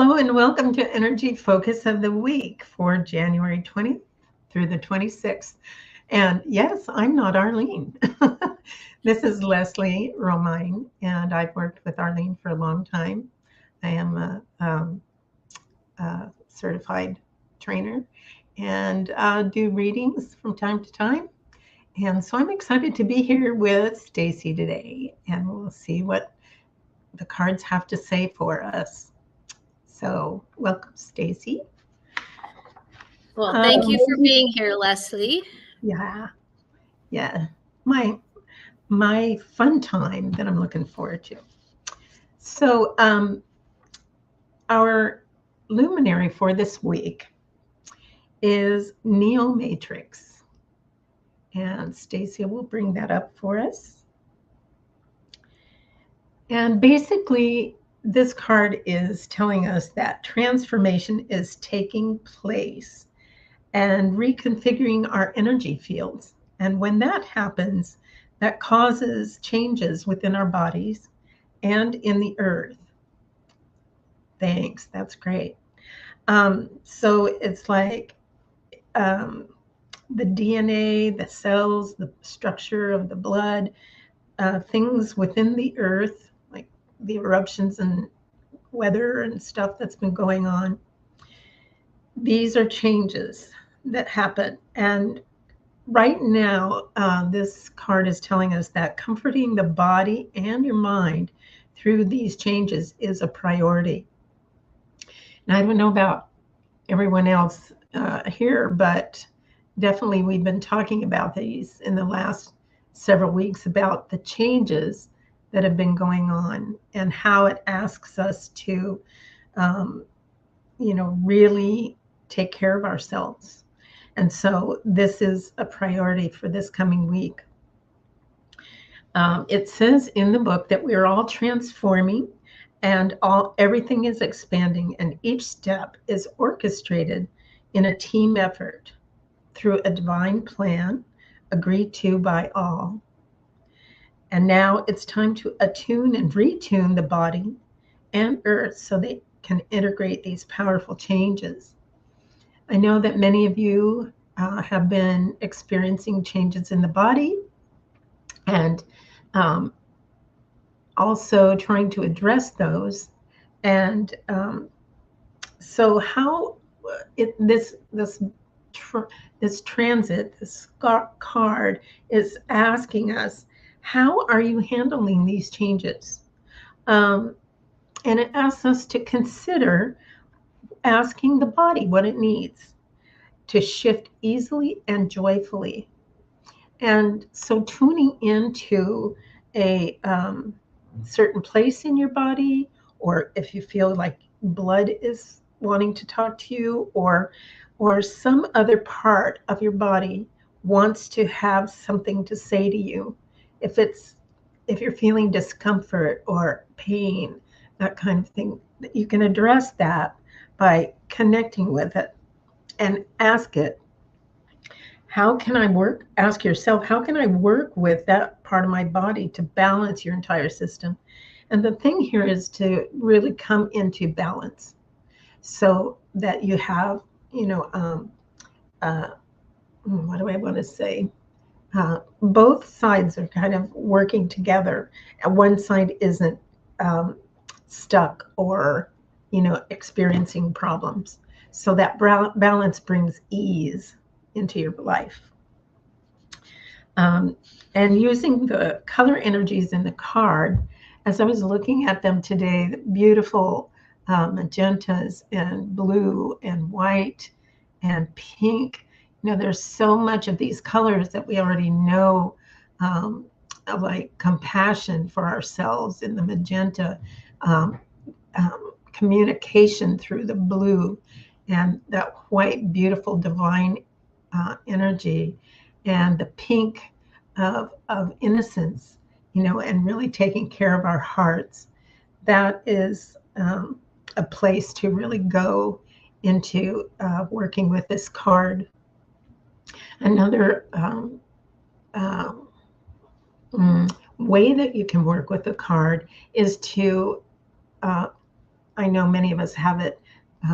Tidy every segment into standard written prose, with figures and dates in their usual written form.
Hello and welcome to Energy Focus of the Week for January 20th through the 26th. And yes, I'm not Arlene. This is Leslie Romine, and I've worked with Arlene for a long time. I am a certified trainer and do readings from time to time. And so I'm excited to be here with Stacy today, and we'll see what the cards have to say for us. So, welcome, Stacy. Well, thank you for being here, Leslie. Yeah, my fun time that I'm looking forward to. So, our luminary for this week is Neo Matrix, and Stacy will bring that up for us. And basically, this card is telling us that transformation is taking place and reconfiguring our energy fields. And when that happens, that causes changes within our bodies and in the earth. Thanks, that's great. So it's like the DNA, the cells, the structure of the blood, things within the earth, like the eruptions and weather and stuff that's been going on. These are changes that happen. And right now, this card is telling us that comforting the body and your mind through these changes is a priority. And I don't know about everyone else here, but definitely we've been talking about these in the last several weeks about the changes that have been going on and how it asks us to, really take care of ourselves. And so this is a priority for this coming week. It says in the book that we're all transforming and everything is expanding, and each step is orchestrated in a team effort through a divine plan agreed to by all. And now it's time to attune and retune the body and earth so they can integrate these powerful changes. I know that many of you have been experiencing changes in the body and also trying to address those. And so how this transit, this card is asking us, how are you handling these changes? And it asks us to consider asking the body what it needs to shift easily and joyfully. And so tuning into a certain place in your body, or if you feel like blood is wanting to talk to you, or some other part of your body wants to have something to say to you. If you're feeling discomfort or pain, that kind of thing, you can address that by connecting with it and ask it, how can I work? Ask yourself, how can I work with that part of my body to balance your entire system? And the thing here is to really come into balance so that you have, what do I want to say? Both sides are kind of working together, and one side isn't stuck or, experiencing problems. So that balance brings ease into your life. And using the color energies in the card, as I was looking at them today, the beautiful magentas and blue and white and pink, there's so much of these colors that we already know, like compassion for ourselves in the magenta, communication through the blue, and that white, beautiful, divine energy, and the pink of innocence, and really taking care of our hearts. That is a place to really go into working with this card. Another way that you can work with the card is to I know many of us have it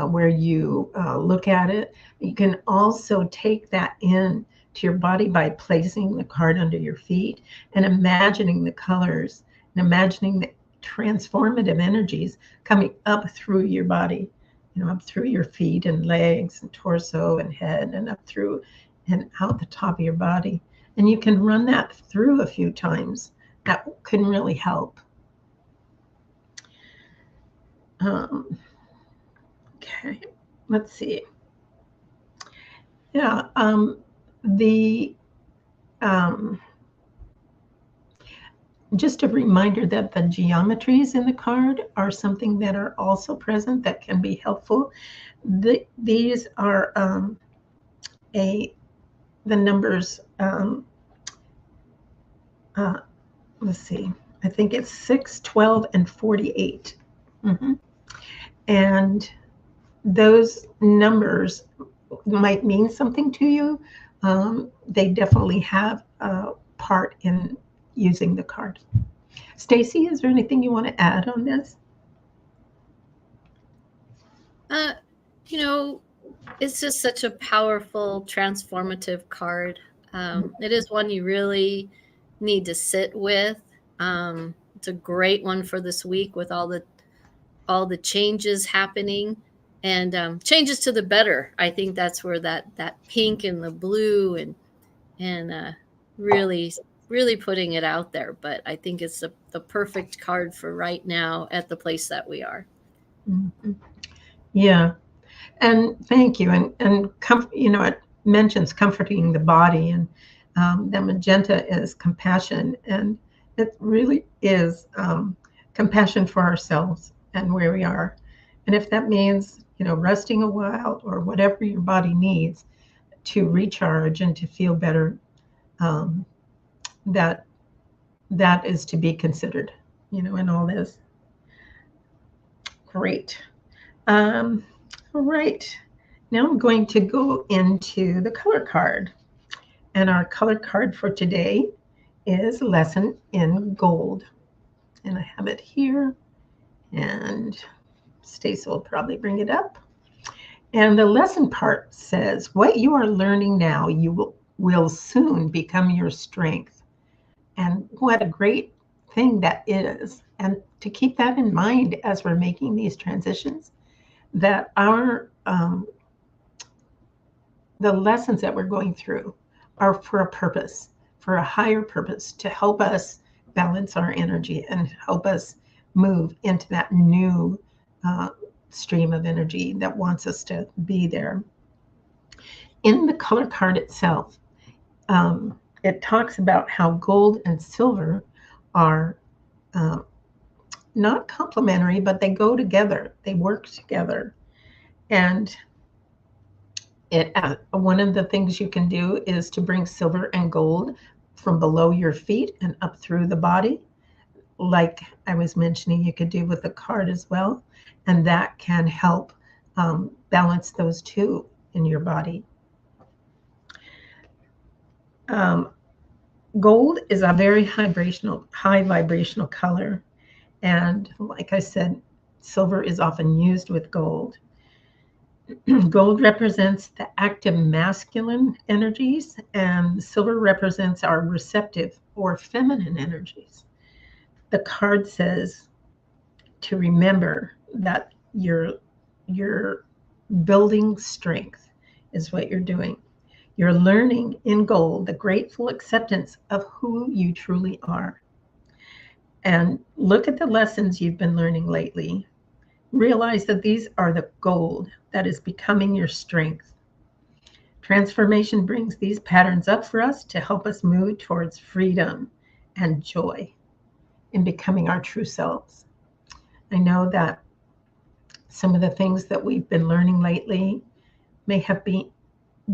where you look at it. You can also take that in to your body by placing the card under your feet and imagining the colors and imagining the transformative energies coming up through your body, up through your feet and legs and torso and head and up through and out the top of your body. And you can run that through a few times. That can really help. Okay, let's see. Yeah, the just a reminder that the geometries in the card are something that are also present that can be helpful. These are the numbers. Let's see. I think it's 6, 12, and 48. And those numbers might mean something to you. They definitely have a part in using the card. Stacy, is there anything you want to add on this? It's just such a powerful, transformative card. It is one you really need to sit with. It's a great one for this week with all the changes happening and changes to the better. I think that's where that pink and the blue and really putting it out there. But I think it's the perfect card for right now at the place that we are. Yeah. And thank you. And it mentions comforting the body, and the magenta is compassion, and it really is compassion for ourselves and where we are. And if that means resting a while or whatever your body needs to recharge and to feel better, that is to be considered, in all this. Great. All right. Now I'm going to go into the color card. And our color card for today is Lesson in Gold. And I have it here. And Stacey will probably bring it up. And the lesson part says, what you are learning now, you will soon become your strength. And what a great thing that is. And to keep that in mind as we're making these transitions, that our the lessons that we're going through are for a purpose, for a higher purpose, to help us balance our energy and help us move into that new stream of energy that wants us to be there. In the color card itself, it talks about how gold and silver are not complementary, but they go together. They work together. And one of the things you can do is to bring silver and gold from below your feet and up through the body, like I was mentioning you could do with the card as well. And that can help balance those two in your body. Gold is a very high vibrational color. And like I said, silver is often used with gold. Gold represents the active masculine energies, and silver represents our receptive or feminine energies. The card says to remember that you're building strength is what you're doing. You're learning in gold the grateful acceptance of who you truly are. And look at the lessons you've been learning lately. Realize that these are the gold that is becoming your strength. Transformation brings these patterns up for us to help us move towards freedom and joy in becoming our true selves. I know that some of the things that we've been learning lately may have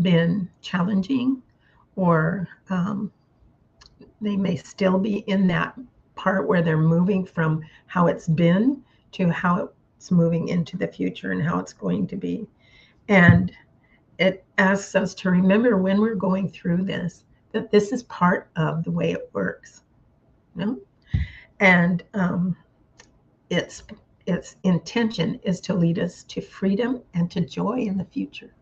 been challenging, or they may still be in that part where they're moving from how it's been to how it's moving into the future and how it's going to be. And it asks us to remember when we're going through this, that this is part of the way it works. And it's its intention is to lead us to freedom and to joy in the future.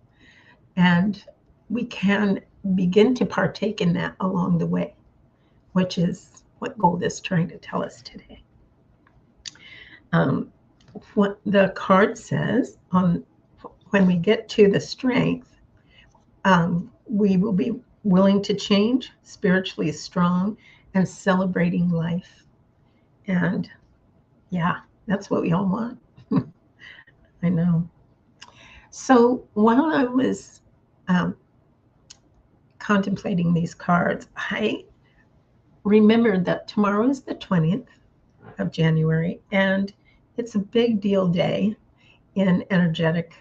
And we can begin to partake in that along the way, which is what Gold is trying to tell us today. What the card says on when we get to the strength, we will be willing to change, spiritually strong, and celebrating life. And yeah, that's what we all want. I know. So while I was contemplating these cards, I remembered that tomorrow is the 20th of January, and it's a big deal day in an energetic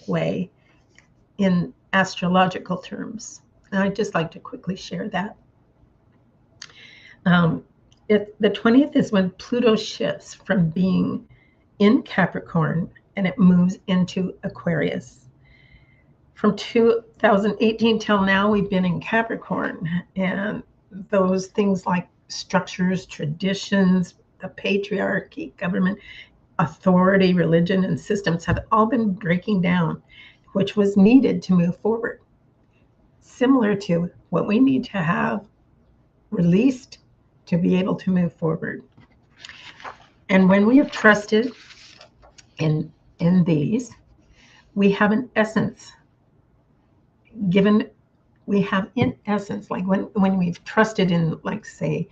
way in astrological terms. And I'd just like to quickly share that. The 20th is when Pluto shifts from being in Capricorn and it moves into Aquarius. From 2018 till now, we've been in Capricorn, and those things like structures, traditions, the patriarchy, government, authority, religion, and systems have all been breaking down, which was needed to move forward. Similar to what we need to have released to be able to move forward. And when we have trusted in these, we have an essence given. We have in essence, like when we've trusted in, like, say,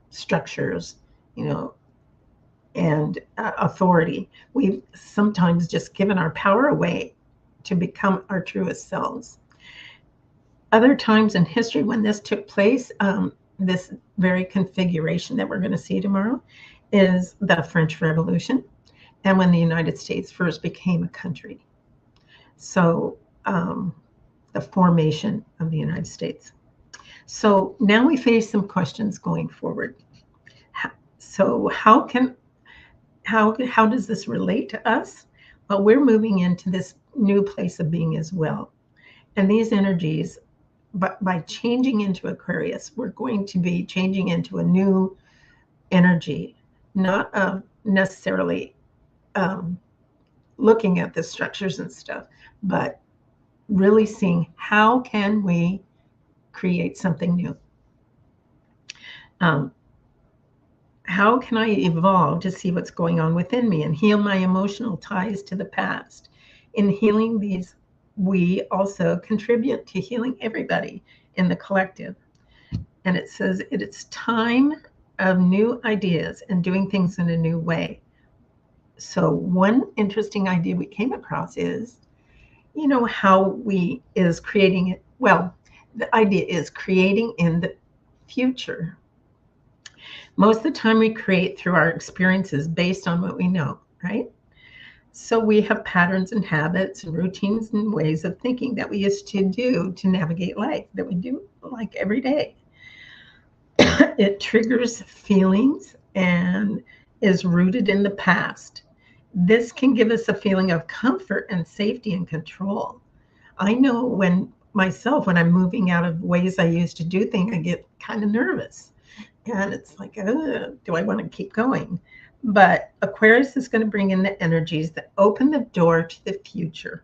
structures, and authority, we've sometimes just given our power away to become our truest selves. Other times in history when this took place, this very configuration that we're going to see tomorrow is the French Revolution, and when the United States first became a country. So the formation of the United States. So now we face some questions going forward. So how does this relate to us? Well, we're moving into this new place of being as well. And these energies, by changing into Aquarius, we're going to be changing into a new energy, not necessarily looking at the structures and stuff, but really seeing how can we create something new. How can I evolve to see what's going on within me and heal my emotional ties to the past? In healing these, we also contribute to healing everybody in the collective. And it says it's time of new ideas and doing things in a new way. So one interesting idea we came across is, how is creating it. Well, the idea is creating in the future. Most of the time we create through our experiences based on what we know, right? So we have patterns and habits and routines and ways of thinking that we used to do to navigate life, that we do like every day. It triggers feelings and is rooted in the past. This can give us a feeling of comfort and safety and control. I know when I'm moving out of ways I used to do things, I get kind of nervous. And it's like, do I want to keep going? But Aquarius is going to bring in the energies that open the door to the future.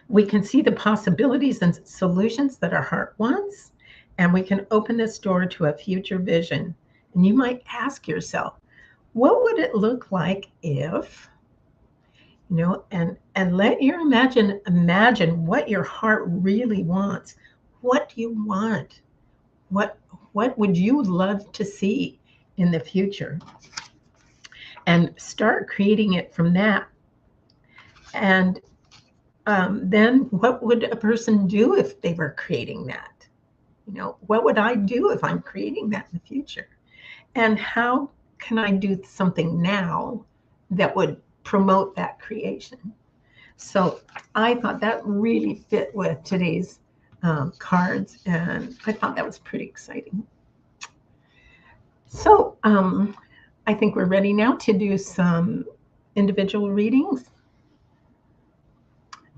We can see the possibilities and solutions that our heart wants, and we can open this door to a future vision. And you might ask yourself, what would it look like if, and let your imagine what your heart really wants. What do you want? What would you love to see in the future? And start creating it from that. And then what would a person do if they were creating that? What would I do if I'm creating that in the future? And how can I do something now that would promote that creation? So I thought that really fit with today's cards, and I thought that was pretty exciting. So I think we're ready now to do some individual readings.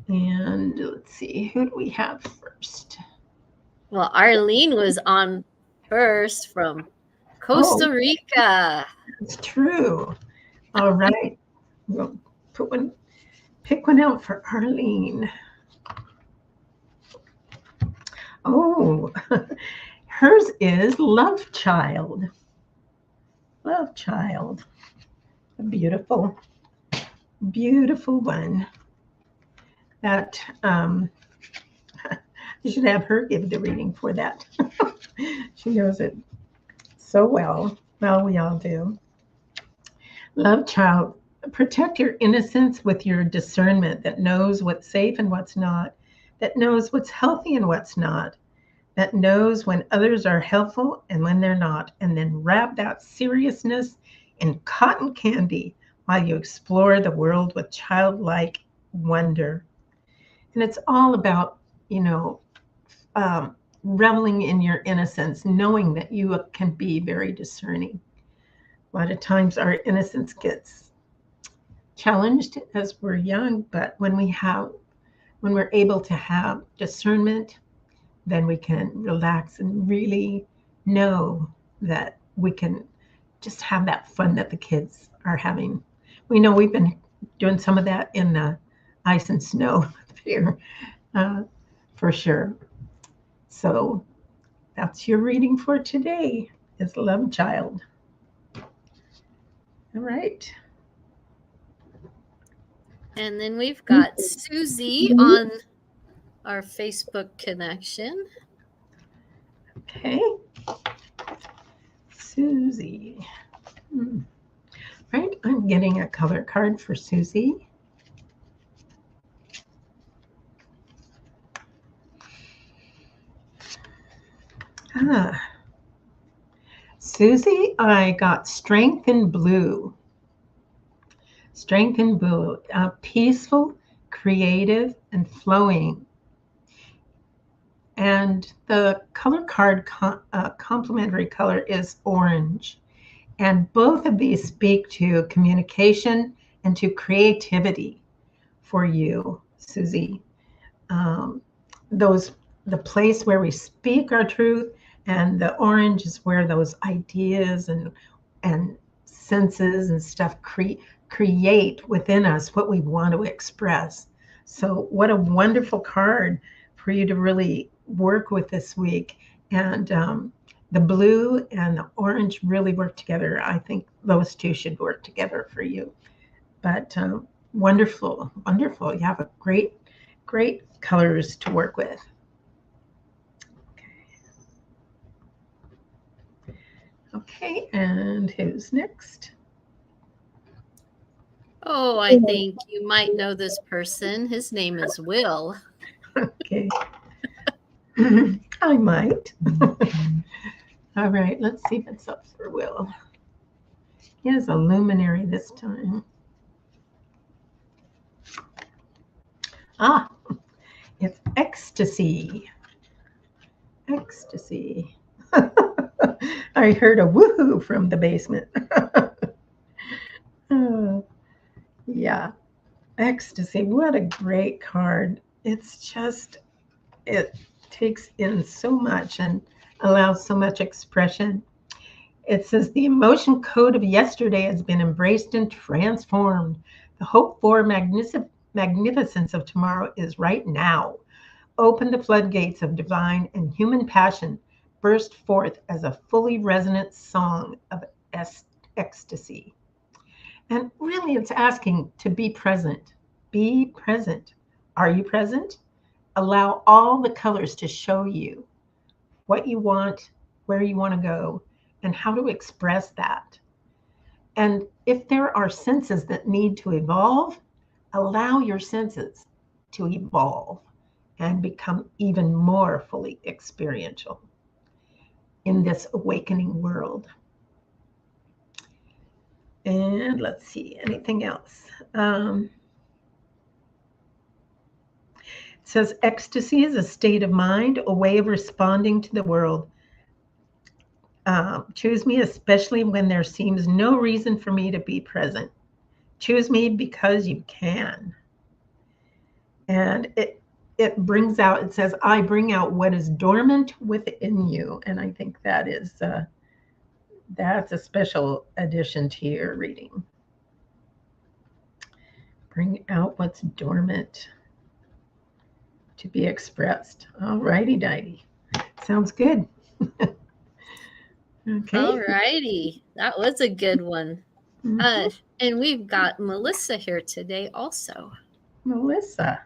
And let's see, who do we have first? Well, Arlene was on first from Oh, Costa Rica. it's true. All right. We'll pick one out for Arlene. Oh, hers is Love Child. Love Child. A beautiful, beautiful one. That you should have her give the reading for that. She knows it so well. Well, we all do. Love Child. Protect your innocence with your discernment that knows what's safe and what's not, that knows what's healthy and what's not, that knows when others are helpful and when they're not, and then wrap that seriousness in cotton candy while you explore the world with childlike wonder. And it's all about, you know, reveling in your innocence, knowing that you can be very discerning. A lot of times our innocence gets challenged as we're young, but when we're able to have discernment, then we can relax and really know that we can just have that fun that the kids are having. We know we've been doing some of that in the ice and snow here, uh, for sure. So that's your reading for today, is Love Child. All right. And then we've got Susie on our Facebook connection. Okay. Susie. Right, I'm getting a color card for Susie. Ah, Susie, I got Strength in Blue. Strength in Blue, peaceful, creative, and flowing. And the color card complementary color is orange. And both of these speak to communication and to creativity for you, Susie. Um, those the place where we speak our truth, and the orange is where those ideas and senses and stuff create within us what we want to express. So what a wonderful card for you to really work with this week. And the blue and the orange really work together. I think those two should work together for you. But wonderful, wonderful. You have a great colors to work with. Okay, and who's next? Oh, I think you might know this person. His name is Will. Okay. I might. All right, let's see if it's up for Will. He has a luminary this time. Ah, it's ecstasy. Ecstasy. I heard a woohoo from the basement. Yeah, ecstasy. What a great card. It's just, it takes in so much and allows so much expression. It says the emotion code of yesterday has been embraced and transformed. The hope for magnificence of tomorrow is right now. Open the floodgates of divine and human passion, burst forth as a fully resonant song of ecstasy. And really, it's asking to be present. Be present. Are you present? Allow all the colors to show you what you want, where you want to go, and how to express that. And if there are senses that need to evolve, allow your senses to evolve and become even more fully experiential in this awakening world. And let's see, anything else? It says ecstasy is a state of mind, a way of responding to the world. Choose me, especially when there seems no reason for me to be present. Choose me because you can. And it brings out, it says, I bring out what is dormant within you. And I think that is That's a special addition to your reading. Bring out what's dormant to be expressed. All righty, dighty. Sounds good. Okay. All righty. That was a good one. Mhm. And we've got Melissa here today also. Melissa.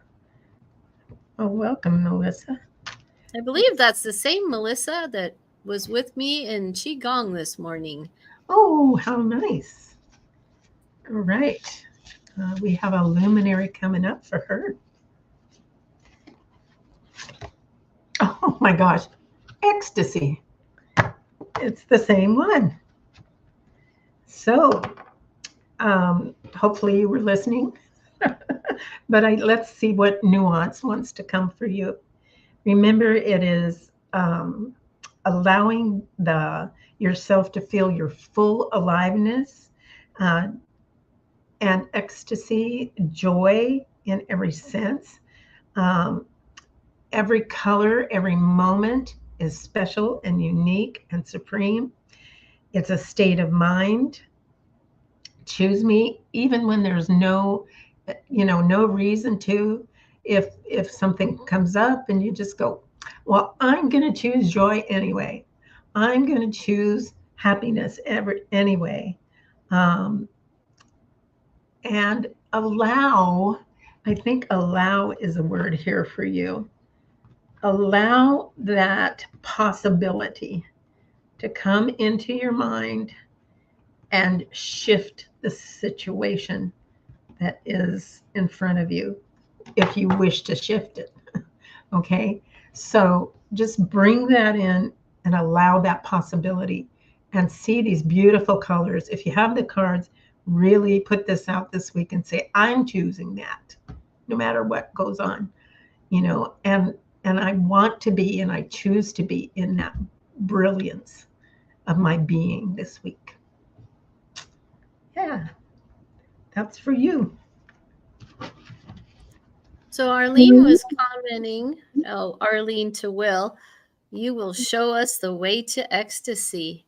Oh, welcome, Melissa. I believe that's the same Melissa that was with me in Qigong this morning. Oh, how nice. All right. We have a luminary coming up for her. Oh my gosh. Ecstasy. It's the same one. So, hopefully you were listening. But let's see what nuance wants to come for you. Remember, it is allowing yourself to feel your full aliveness uh, and ecstasy, joy in every sense. Um, every color, every moment is special and unique and supreme. It's a state of mind. Choose me, even when there's no reason to. If something comes up and you just go, well, I'm going to choose joy anyway. I'm going to choose happiness anyway. Um, and allow, I think allow is a word here for you. Allow that possibility to come into your mind and shift the situation that is in front of you if you wish to shift it. Okay. So just bring that in and allow that possibility and see these beautiful colors. If you have the cards, really put this out this week and say, I'm choosing that no matter what goes on, and I want to be and I choose to be in that brilliance of my being this week. Yeah, that's for you. So Arlene was commenting, Arlene to Will, you will show us the way to ecstasy.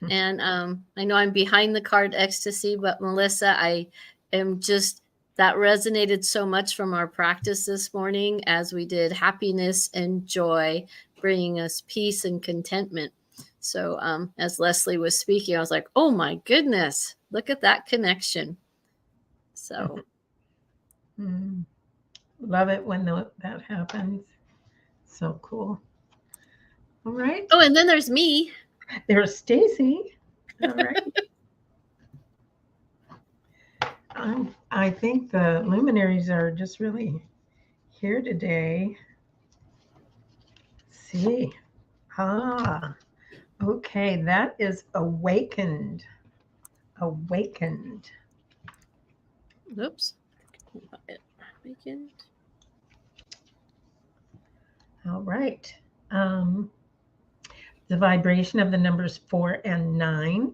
And I know I'm behind the card ecstasy, but Melissa, I am just, that resonated so much from our practice this morning as we did happiness and joy, bringing us peace and contentment. So as Leslie was speaking, I was like, oh my goodness, look at that connection. So. Love it when that happens. So cool. All right. Oh, and then there's me. There's Stacy. All right. I think the luminaries are just really here today. Let's see. Okay. That is awakened. Awakened. Oops. Awakened. All right. The vibration of the numbers 4 and 9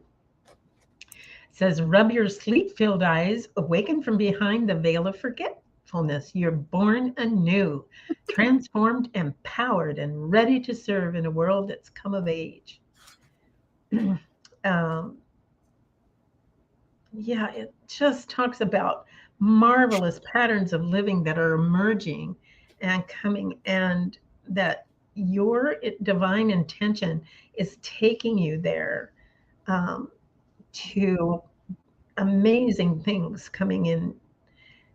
says, rub your sleep-filled eyes, awaken from behind the veil of forgetfulness. You're born anew, transformed, empowered, and ready to serve in a world that's come of age. Yeah, it just talks about marvelous patterns of living that are emerging and coming, and that your divine intention is taking you there to amazing things coming in.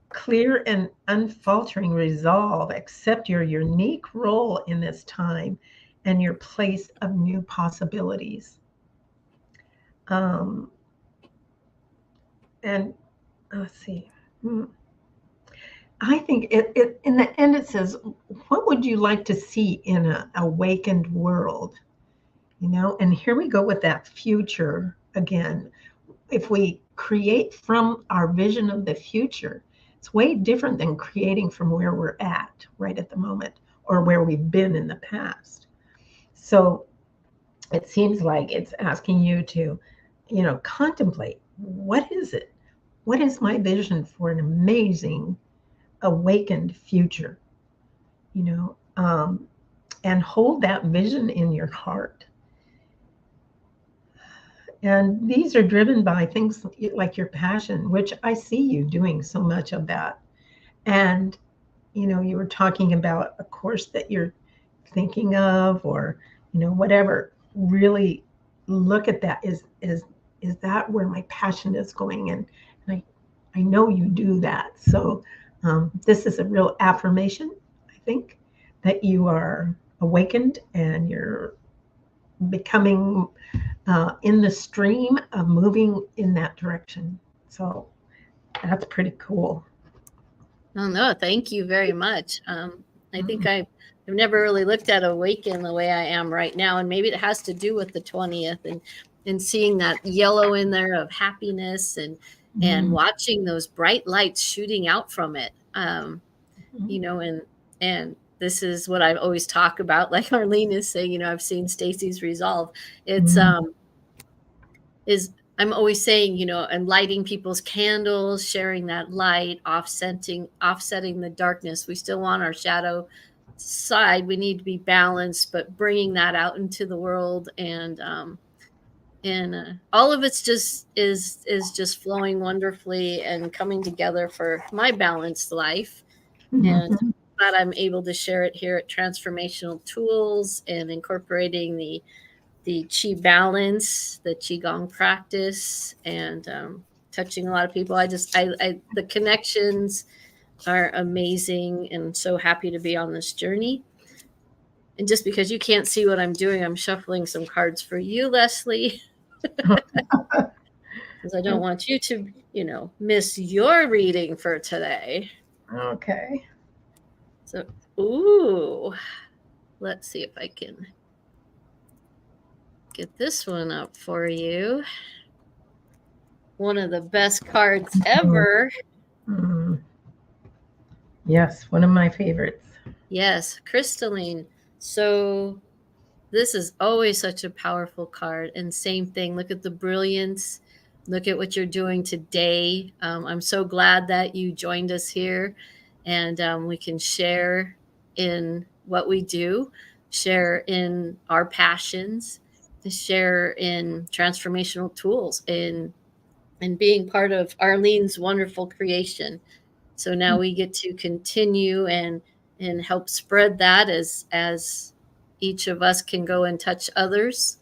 Clear and unfaltering resolve. Accept your unique role in this time and your place of new possibilities. Um, and let's see. I think it in the end it says, what would you like to see in an awakened world? And here we go with that future again. If we create from our vision of the future, it's way different than creating from where we're at right at the moment or where we've been in the past. So it seems like it's asking you to, contemplate, what is it? What is my vision for an amazing awakened future? And hold that vision in your heart. And these are driven by things like your passion, which I see you doing so much of that. And, you were talking about a course that you're thinking of, or, whatever. Really look at that. Is that where my passion is going? And I know you do that. So this is a real affirmation, I think, that you are awakened and you're becoming in the stream of moving in that direction. So that's pretty cool. Oh no, thank you very much. I think I've never really looked at Awaken the way I am right now, and maybe it has to do with the 20th and seeing that yellow in there of happiness and watching those bright lights shooting out from it. And this is what I always talk about, like Arlene is saying, I've seen Stacy's resolve. It's is I'm always saying, and lighting people's candles, sharing that light, offsetting the darkness. We still want our shadow side. We need to be balanced, but bringing that out into the world, and all of it's just is just flowing wonderfully and coming together for my balanced life. And that I'm able to share it here at Transformational Tools and incorporating the Qi balance, the Qigong practice, and touching a lot of people. The connections are amazing, and so happy to be on this journey. And just because you can't see what I'm doing, I'm shuffling some cards for you, Leslie, because I don't want you to, miss your reading for today. Okay. So, ooh, let's see if I can get this one up for you. One of the best cards ever. Yes, one of my favorites. Yes, crystalline. So this is always such a powerful card. And same thing, look at the brilliance. Look at what you're doing today. I'm so glad that you joined us here, and we can share in what we do, share in our passions, share in transformational tools, and being part of Arlene's wonderful creation. So now we get to continue and help spread that as each of us can go and touch others.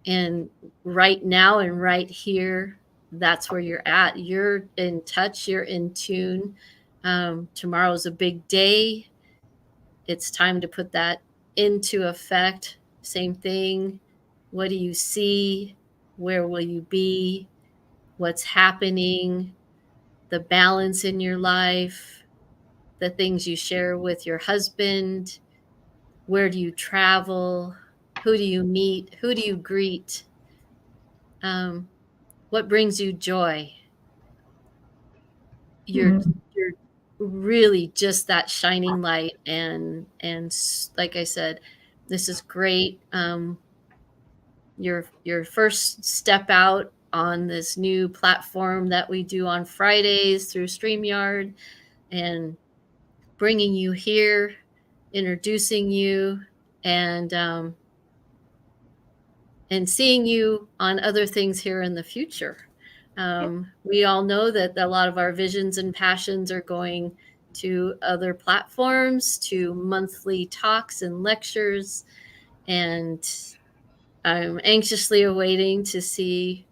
And right now and right here, that's where you're at. You're in touch, you're in tune. Tomorrow's a big day. It's time to put that into effect. Same thing. What do you see? Where will you be? What's happening? The balance in your life, the things you share with your husband. Where do you travel? Who do you meet? Who do you greet? What brings you joy? You're really just that shining light, and like I said, this is great. Your first step out on this new platform that we do on Fridays through StreamYard, and bringing you here, introducing you, and seeing you on other things here in the future. We all know that a lot of our visions and passions are going to other platforms, to monthly talks and lectures, and I'm anxiously awaiting to see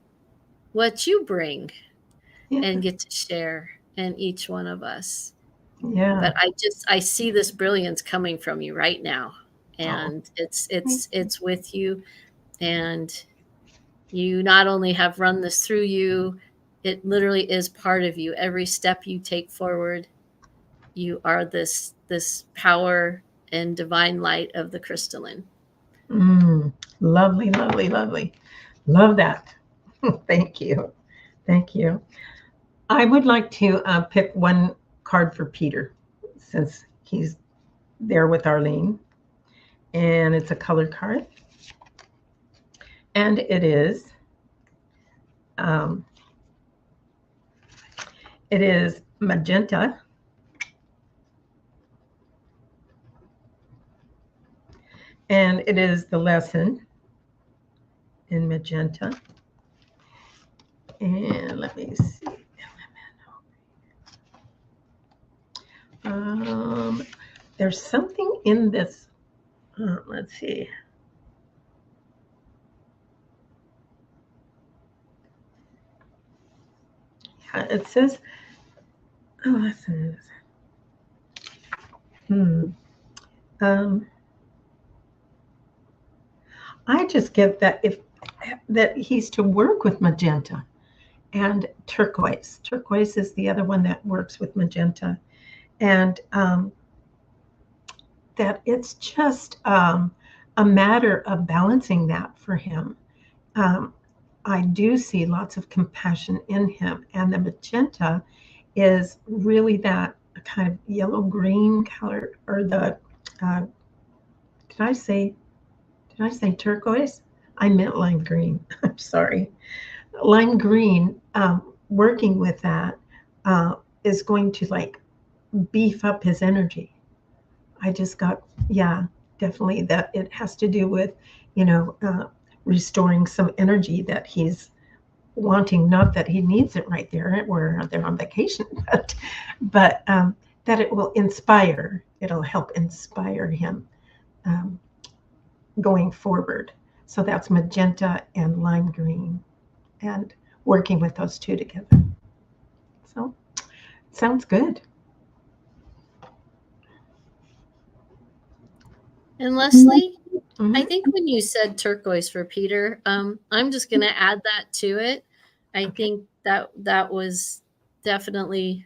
what you bring and get to share in each one of us. Yeah. But I see this brilliance coming from you right now, and it's with you, and you not only have run this through you, it literally is part of you. Every step you take forward, you are this power and divine light of the crystalline. Lovely, lovely, lovely. Love that. Thank you. Thank you. I would like to pick one card for Peter, since he's there with Arlene. And it's a color card. And it is magenta. And it is the lesson in magenta. And let me see. There's something in this. Let's see. Yeah, it says. Oh, that's it. Um, I just get that if that he's to work with magenta and turquoise. Turquoise is the other one that works with magenta, and that it's just a matter of balancing that for him. Um, I do see lots of compassion in him, and the magenta is really that kind of yellow green color, or the uh, did I say did I say turquoise? I meant lime green. I'm sorry. Lime green. Working with that is going to like beef up his energy. I just got, yeah, definitely that it has to do with, you know, restoring some energy that he's wanting. Not that he needs it right there, where they're on vacation, but that it will inspire. It'll help inspire him um, going forward. So that's magenta and lime green, and working with those two together. So sounds good. And Leslie, I Hmm. think when you said turquoise for Peter, I'm just going to add that to it. I Okay. think that was definitely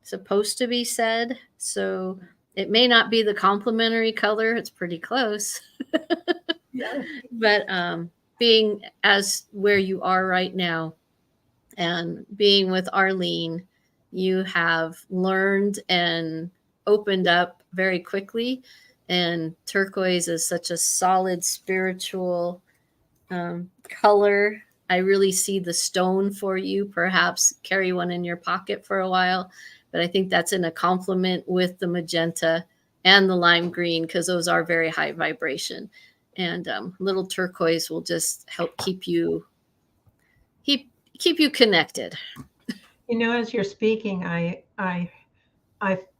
supposed to be said. So it may not be the complementary color. It's pretty close. Yeah. But being as where you are right now and being with Arlene, you have learned and opened up very quickly. And turquoise is such a solid spiritual color. I really see the stone for you. Perhaps carry one in your pocket for a while, but I think that's in a complement with the magenta and the lime green because those are very high vibration. And little turquoise will just help keep keep you connected. You know, as you're speaking, I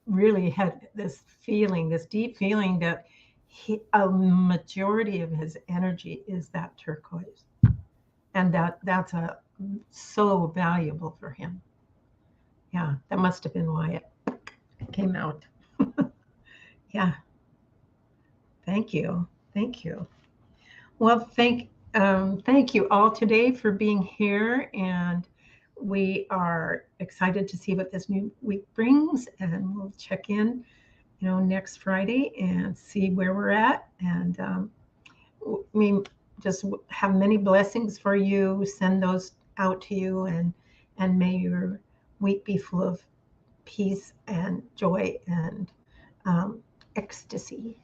really had this feeling, this deep feeling that a majority of his energy is that turquoise, and that's a so valuable for him. Yeah, that must have been why it came out. Yeah, thank you, thank you. Well, thank you all today for being here, and we are excited to see what this new week brings, and we'll check in, you know, next Friday and see where we're at. And we just have many blessings for you. Send those out to you, and may your week be full of peace and joy and ecstasy.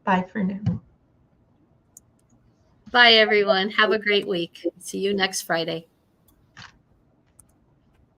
Bye for now. Bye, everyone. Have a great week. See you next Friday.